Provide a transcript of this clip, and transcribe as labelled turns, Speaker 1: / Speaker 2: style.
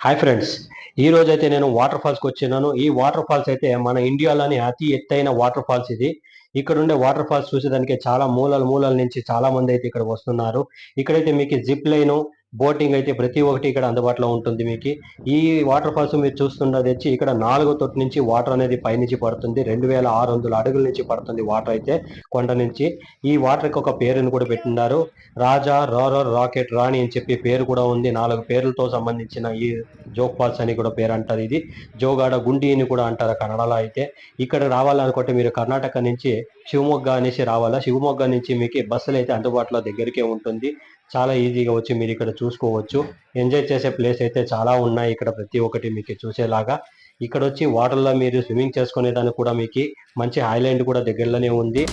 Speaker 1: Hi friends, ఈ రోజు అయితే నేను వాటర్ ఫాల్స్కి వచ్చినాను. ఈ వాటర్ ఫాల్స్ అయితే మన ఇండియాలోని అతి ఎత్తైన వాటర్ ఫాల్స్ ఇది. ఇక్కడ ఉండే వాటర్ ఫాల్స్ చూసేదానికి చాలా మూలల మూలల నుంచి చాలా మంది అయితే ఇక్కడ వస్తున్నారు. ఇక్కడైతే మీకు జిప్ లైన్, బోటింగ్ అయితే ప్రతి ఒక్కటి ఇక్కడ అందుబాటులో ఉంటుంది. మీకు ఈ వాటర్ ఫాల్స్ మీరు చూస్తున్నది వచ్చి ఇక్కడ 4 తొట్టు నుంచి వాటర్ అనేది పైనుంచి పడుతుంది. 2600 అడుగుల నుంచి పడుతుంది వాటర్ అయితే కొండ నుంచి. ఈ వాటర్కి ఒక పేరుని కూడా పెట్టినారు, రాజా రోరర్ రాకెట్ రాణి అని చెప్పి పేరు కూడా ఉంది. 4 పేర్లతో సంబంధించిన ఈ జోగ్ ఫాల్స్ అని కూడా పేరు అంటారు. ఇది జోగాడ గుండి అని కూడా అంటారు కన్నడలో అయితే. ఇక్కడ రావాలనుకుంటే మీరు కర్ణాటక నుంచి శివమొగ్గ అనేసి రావాలా. శివమొగ్గ నుంచి మీకు బస్సులు అయితే అందుబాటులో దగ్గరికే ఉంటుంది. చాలా ఈజీగా వచ్చి మీరు ఇక్కడ చూసుకోవచ్చు. ఎంజాయ్ చేసే ప్లేస్ అయితే చాలా ఉన్నాయి ఇక్కడ, ప్రతి ఒక్కటి మీకు చూసేలాగా. ఇక్కడ వచ్చి వాటర్లో మీరు స్విమ్మింగ్ చేసుకునేదానికి కూడా మీకు మంచి ఐలాండ్ కూడా దగ్గరలోనే ఉంది.